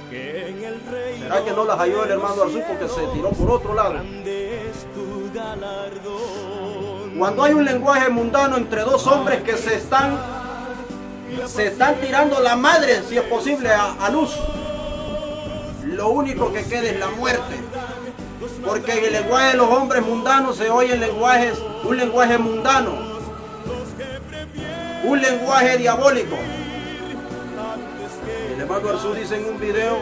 ¿Será que no las halló el hermano Arzú porque se tiró por otro lado? Cuando hay un lenguaje mundano entre dos hombres que se están tirando la madre, si es posible, a luz, lo único que queda es la muerte. Porque en el lenguaje de los hombres mundanos se oye un lenguaje mundano, un lenguaje diabólico. El hermano Arzú dice en un video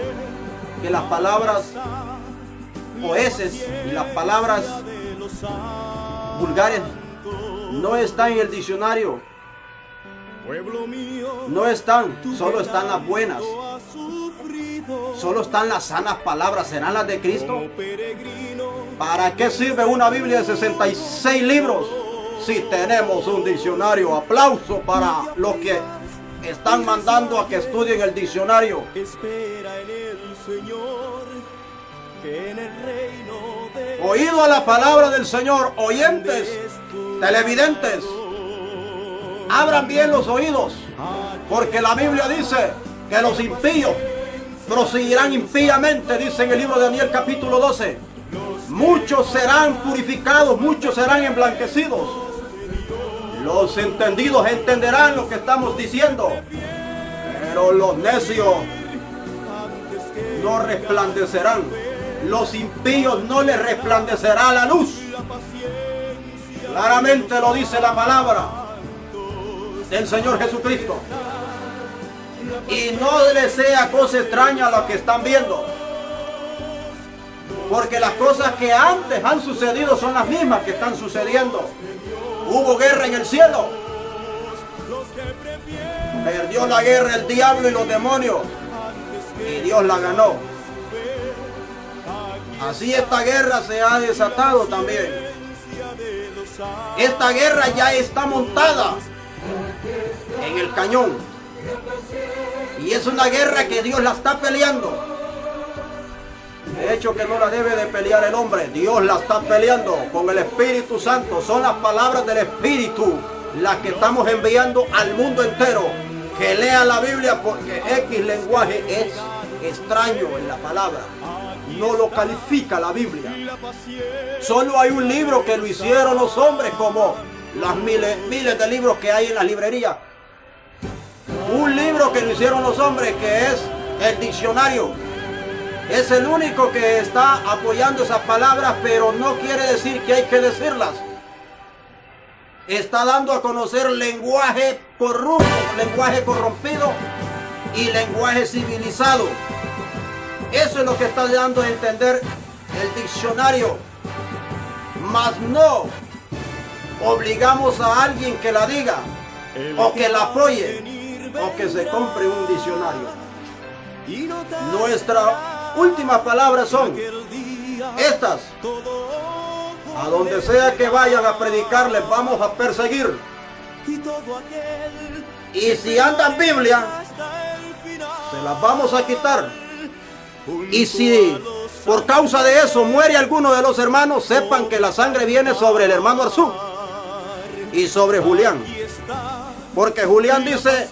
que las palabras oeces y las palabras vulgares no están en el diccionario. No están, solo están las buenas. Solo están las sanas palabras. ¿Serán las de Cristo? ¿Para qué sirve una Biblia de 66 libros si tenemos un diccionario? Aplauso para los que están mandando a que estudien el diccionario. Oído a la palabra del Señor, oyentes, televidentes, abran bien los oídos, porque la Biblia dice que los impíos proseguirán impíamente, dice en el libro de Daniel capítulo 12. Muchos serán purificados, muchos serán emblanquecidos. Los entendidos entenderán lo que estamos diciendo, pero los necios no resplandecerán. Los impíos no les resplandecerá la luz. Claramente lo dice la palabra del Señor Jesucristo. Y no les sea cosa extraña lo que están viendo, porque las cosas que antes han sucedido son las mismas que están sucediendo. Hubo guerra en el cielo. Perdió la guerra el diablo y los demonios, y Dios la ganó. Así esta guerra se ha desatado también. Esta guerra ya está montada en el cañón. Y es una guerra que Dios la está peleando. De hecho que no la debe de pelear el hombre. Dios la está peleando con el Espíritu Santo. Son las palabras del Espíritu las que estamos enviando al mundo entero. Que lean la Biblia, porque X lenguaje es extraño en la palabra. No lo califica la Biblia. Solo hay un libro que lo hicieron los hombres, como las miles de libros que hay en las librerías. Un libro libro que lo hicieron los hombres, que es el diccionario. Es el único que está apoyando esas palabras, pero no quiere decir que hay que decirlas. Está dando a conocer lenguaje corrupto, lenguaje corrompido y lenguaje civilizado. Eso es lo que está dando a entender el diccionario. Mas no obligamos a alguien que la diga, o que la apoye, o que se compre un diccionario. Nuestras últimas palabras son estas: a donde sea que vayan a predicar, les vamos a perseguir. Y si andan Biblia, se las vamos a quitar. Y si por causa de eso muere alguno de los hermanos, sepan que la sangre viene sobre el hermano Arzú y sobre Julián. Porque Julián dice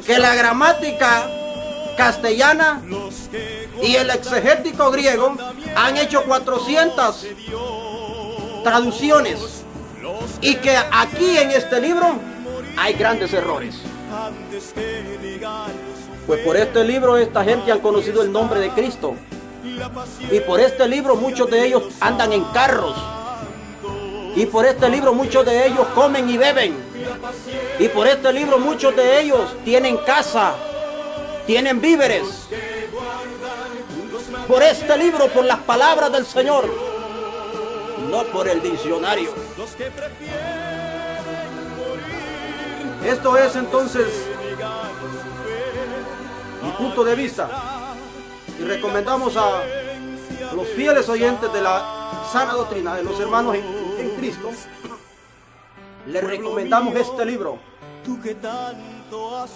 que la gramática castellana y el exegético griego han hecho 400 traducciones y que aquí en este libro hay grandes errores. Pues por este libro esta gente han conocido el nombre de Cristo, y por este libro muchos de ellos andan en carros, y por este libro muchos de ellos comen y beben, y por este libro muchos de ellos tienen casa, tienen víveres. Por este libro, por las palabras del Señor, no por el diccionario. Esto es entonces mi punto de vista, y recomendamos a los fieles oyentes de la sana doctrina de los hermanos en Cristo, les recomendamos este libro,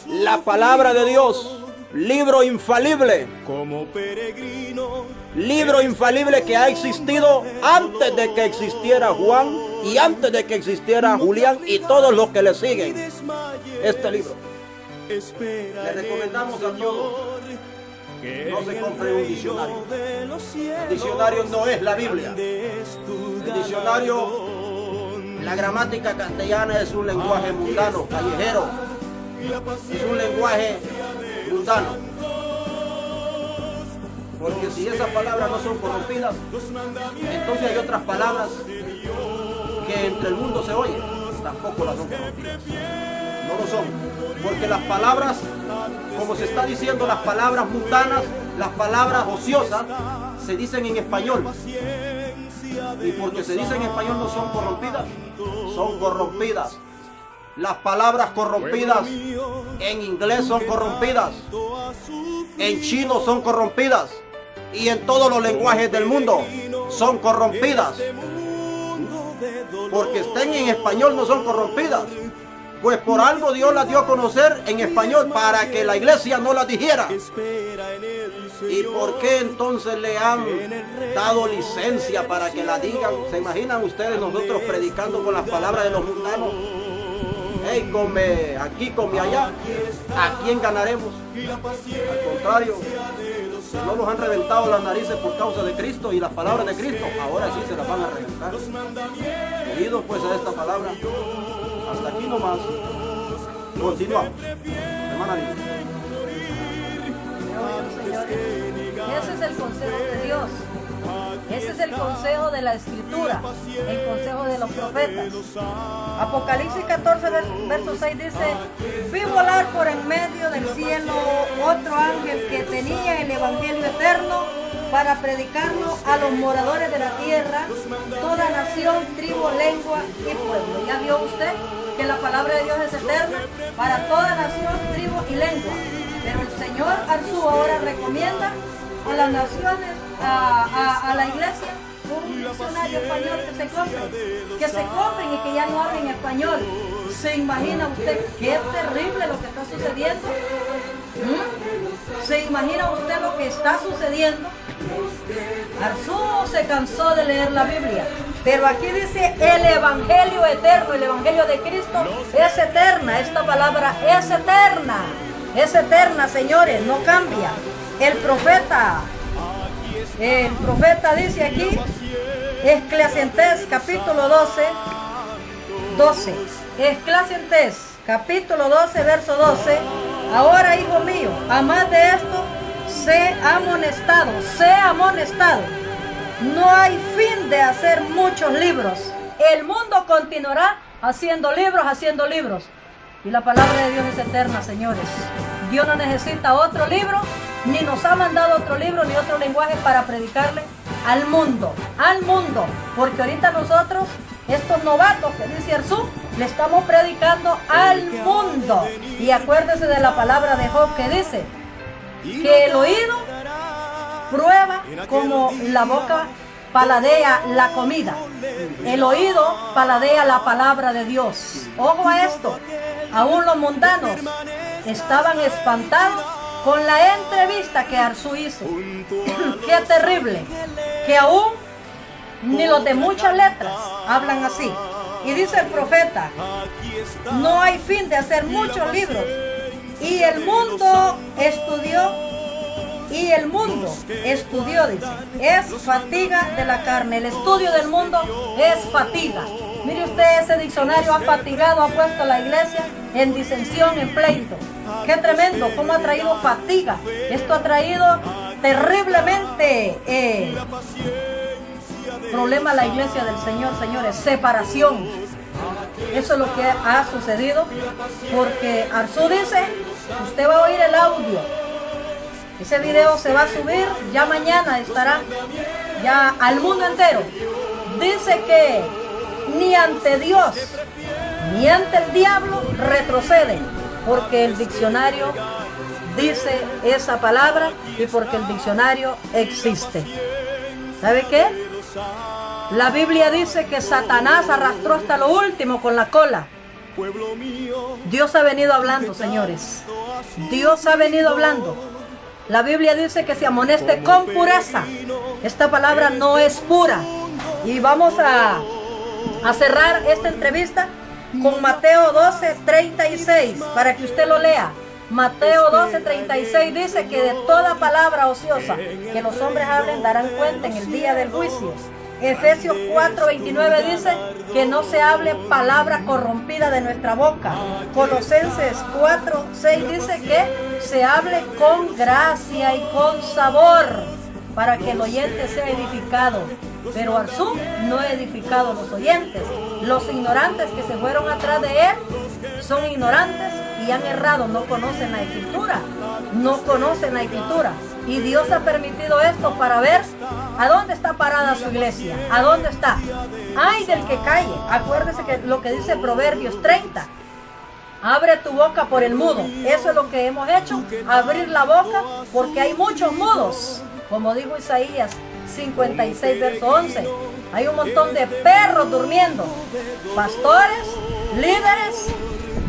la palabra de Dios, libro infalible, libro infalible que ha existido antes de que existiera Juan y antes de que existiera Julián y todos los que le siguen. Este libro le recomendamos a todos: no se compre un diccionario. El diccionario no es la Biblia. El diccionario, la gramática castellana es un lenguaje mundano, callejero. Es un lenguaje mundano. Porque si esas palabras no son corrompidas, entonces hay otras palabras que entre el mundo se oyen, tampoco las son corrompidas. No lo son, porque las palabras, como se está diciendo, las palabras mundanas, las palabras ociosas, se dicen en español. Y porque se dicen en español no son corrompidas, son corrompidas. Las palabras corrompidas en inglés son corrompidas, en chino son corrompidas, y en todos los lenguajes del mundo son corrompidas. Porque estén en español no son corrompidas. Pues por algo Dios las dio a conocer en español, para que la iglesia no las dijera. ¿Y por qué entonces le han dado licencia para que la digan? ¿Se imaginan ustedes nosotros predicando con las palabras de los mundanos? Hey, come aquí, come allá. ¿A quién ganaremos? Al contrario, no nos han reventado las narices por causa de Cristo y las palabras de Cristo, ahora sí se las van a reventar. Oídos pues a esta palabra. Hasta aquí nomás. Continuamos. Hermana Lina. Ese es el consejo de Dios. Ese es el consejo de la Escritura, el consejo de los profetas. Apocalipsis 14, verso 6 dice: vi volar por en medio del cielo otro ángel que tenía el evangelio eterno para predicarlo a los moradores de la tierra, toda nación, tribu, lengua y pueblo. ¿Ya vio usted que la palabra de Dios es eterna para toda nación, tribu y lengua? Pero el Señor Arzú ahora recomienda a las naciones, a la iglesia, un diccionario español que se compren y que ya no hablen español. ¿Se imagina usted qué terrible lo que está sucediendo? ¿Se imagina usted lo que está sucediendo? Arzú se cansó de leer la Biblia, pero aquí dice el evangelio eterno, el evangelio de Cristo es eterna. Esta palabra es eterna, señores, no cambia. El profeta dice aquí, Eclesiastés capítulo 12, Eclesiastés capítulo 12, verso 12. Ahora, hijo mío, a más de esto, sé amonestado. No hay fin de hacer muchos libros. El mundo continuará haciendo libros. Y la palabra de Dios es eterna, señores. Dios no necesita otro libro, ni nos ha mandado otro libro, ni otro lenguaje para predicarle al mundo. Porque ahorita nosotros, estos novatos que dice Arzú, le estamos predicando al mundo. Y acuérdese de la palabra de Job que dice que el oído prueba como la boca paladea la comida. El oído paladea la palabra de Dios. Ojo a esto. Aún los mundanos estaban espantados con la entrevista que Arzú hizo. Qué terrible. Que aún ni los de muchas letras hablan así. Y dice el profeta, no hay fin de hacer muchos libros. Y el mundo estudió, dice, es fatiga de la carne. El estudio del mundo es fatiga. Mire usted, ese diccionario ha fatigado, ha puesto a la iglesia en disensión, en pleito. Qué tremendo, cómo ha traído fatiga. Esto ha traído terriblemente problema a la iglesia del Señor, señores, separación. Eso es lo que ha sucedido, porque Arzú dice, usted va a oír el audio. Ese video se va a subir, ya mañana estará ya al mundo entero. Dice que ni ante Dios, ni ante el diablo retrocede, porque el diccionario dice esa palabra y porque el diccionario existe. ¿Sabe qué? La Biblia dice que Satanás arrastró hasta lo último con la cola. Dios ha venido hablando, señores. Dios ha venido hablando. La Biblia dice que se amoneste con pureza. Esta palabra no es pura. Y vamos a cerrar esta entrevista con Mateo 12:36 para que usted lo lea. Mateo 12:36 dice que de toda palabra ociosa que los hombres hablen darán cuenta en el día del juicio. Efesios 4:29 dice que no se hable palabra corrompida de nuestra boca. Colosenses 4:6 dice que se hable con gracia y con sabor para que el oyente sea edificado. Pero Arzú no ha edificado los oyentes. Los ignorantes que se fueron atrás de él son ignorantes y han errado, no conocen la escritura. Y Dios ha permitido esto para ver a dónde está parada su iglesia, a dónde está. Ay del que calle. Acuérdese que lo que dice Proverbios 30. Abre tu boca por el mudo. Eso es lo que hemos hecho, abrir la boca porque hay muchos mudos. Como dijo Isaías 56, verso 11. Hay un montón de perros durmiendo. Pastores, líderes,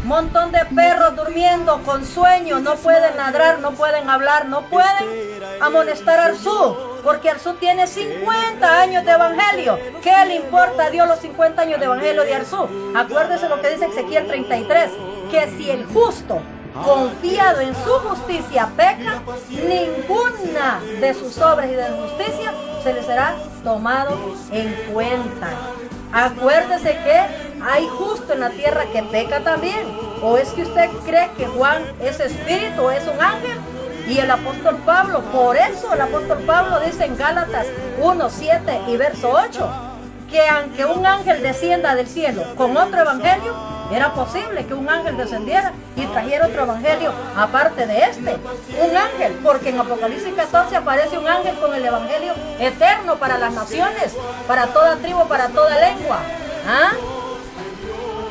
montón de perros durmiendo con sueño. No pueden ladrar, no pueden hablar, no pueden amonestar a Arzú. Porque Arzú tiene 50 años de evangelio. ¿Qué le importa a Dios los 50 años de evangelio de Arzú? Acuérdese lo que dice Ezequiel 33. Que si el justo confiado en su justicia peca, ninguna de sus obras y de su justicia se le será tomado en cuenta. Acuérdese que hay justo en la tierra que peca también. ¿O es que usted cree que Juan es espíritu o es un ángel? Y el apóstol Pablo, por eso el apóstol Pablo dice en Gálatas 1:7 y verso 8, que aunque un ángel descienda del cielo con otro evangelio, era posible que un ángel descendiera y trajera otro evangelio aparte de este. Un ángel, porque en Apocalipsis 14 aparece un ángel con el evangelio eterno para las naciones, para toda tribu, para toda lengua. ¿Ah?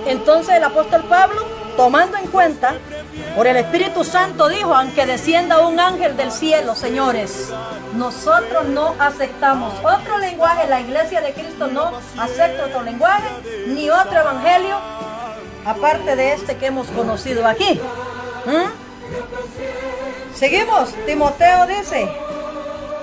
Entonces el apóstol Pablo, tomando en cuenta, por el Espíritu Santo dijo, aunque descienda un ángel del cielo, señores, nosotros no aceptamos otro lenguaje. La iglesia de Cristo no acepta otro lenguaje, ni otro evangelio, aparte de este que hemos conocido aquí. Seguimos. Timoteo dice,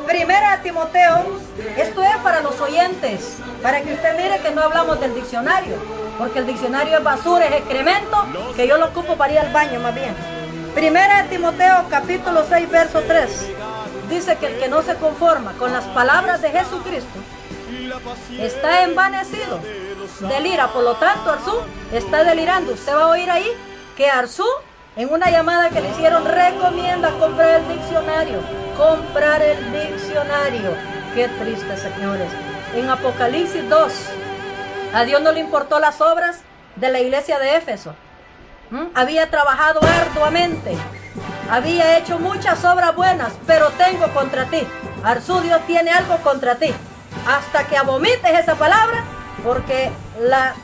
primera Timoteo, esto es para los oyentes, para que usted mire que no hablamos del diccionario, porque el diccionario es basura, es excremento, que yo lo ocupo para ir al baño más bien. Primera Timoteo capítulo 6 verso 3 dice que el que no se conforma con las palabras de Jesucristo está envanecido, delira. Por lo tanto, Arzú está delirando. Usted va a oír ahí que Arzú, en una llamada que le hicieron, recomienda comprar el diccionario. Comprar el diccionario. Qué triste, señores. En Apocalipsis 2, a Dios no le importó las obras de la iglesia de Éfeso. Había trabajado arduamente, había hecho muchas obras buenas, pero tengo contra ti. Arzú, Dios tiene algo contra ti. Hasta que abomites esa palabra, porque la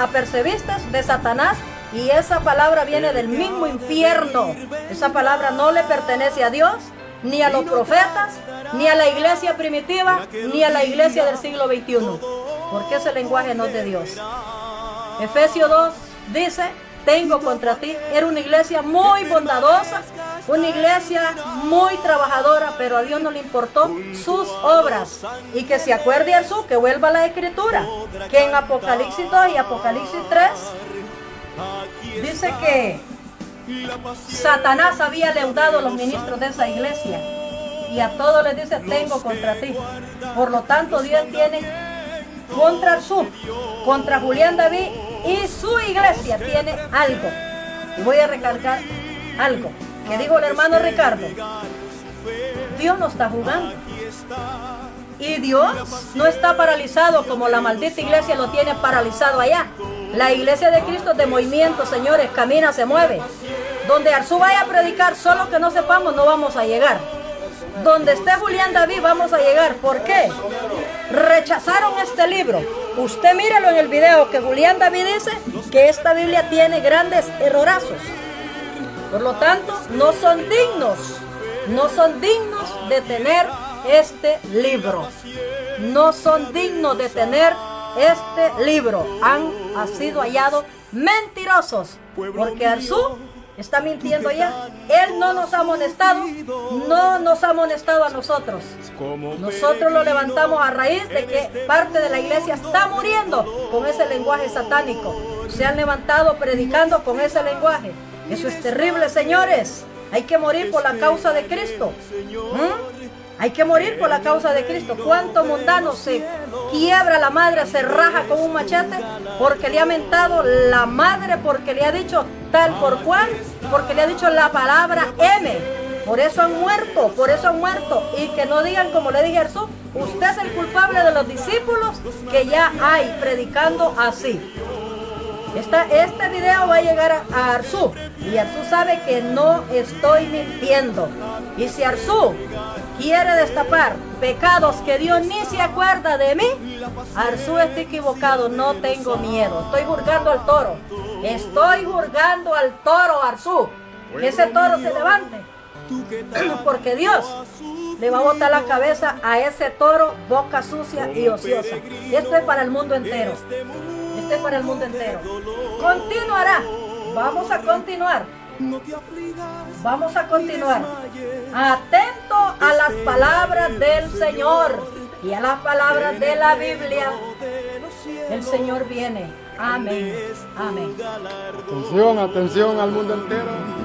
apercibiste de Satanás, y esa palabra viene del mismo infierno. Esa palabra no le pertenece a Dios, ni a los profetas, ni a la iglesia primitiva, ni a la iglesia del siglo XXI, porque ese lenguaje no es de Dios. Efesios 2 dice: tengo contra ti. Era una iglesia muy bondadosa, una iglesia muy trabajadora, pero a Dios no le importó sus obras. Y que se acuerde Arzú, que vuelva a la escritura, que en Apocalipsis 2 y Apocalipsis 3 dice que Satanás había leudado a los ministros de esa iglesia, y a todos les dice: tengo contra ti. Por lo tanto, Dios tiene contra Arzú, contra Julián David y su iglesia tiene algo. Y voy a recalcar algo que dijo el hermano Ricardo: Dios no está jugando, y Dios no está paralizado como la maldita iglesia lo tiene paralizado allá. La iglesia de Cristo es de movimiento, señores, camina, se mueve. Donde Arzú vaya a predicar, solo que no sepamos, no vamos a llegar. Donde esté Julián David, vamos a llegar. ¿Por qué? Rechazaron este libro. Usted mírelo en el video, que Julián David dice que esta Biblia tiene grandes errorazos. Por lo tanto, no son dignos de tener este libro. No son dignos de tener este libro. Han sido hallados mentirosos, porque Arzú está mintiendo ya. Él no nos ha amonestado, no nos ha amonestado a nosotros. Nosotros lo levantamos a raíz de que parte de la iglesia está muriendo con ese lenguaje satánico. Se han levantado predicando con ese lenguaje. Eso es terrible, señores. Hay que morir por la causa de Cristo. Hay que morir por la causa de Cristo. ¿Cuánto mundano se quiebra la madre, se raja con un machete porque le ha mentado la madre, porque le ha dicho tal por cual, porque le ha dicho la palabra M? Por eso han muerto, Y que no digan como le dije a Arzú: usted es el culpable de los discípulos que ya hay predicando así. Este video va a llegar a Arzú, y Arzú sabe que no estoy mintiendo. Y si Arzú quiere destapar pecados que Dios ni se acuerda de mí, Arzú está equivocado, no tengo miedo. Estoy juzgando al toro. Arzú. Que ese toro se levante, porque Dios le va a botar la cabeza a ese toro boca sucia y ociosa. Y esto es para el mundo entero. Continuará. Vamos a continuar. Atento a las palabras del Señor y a las palabras de la Biblia. El Señor viene. Amén. Atención al mundo entero.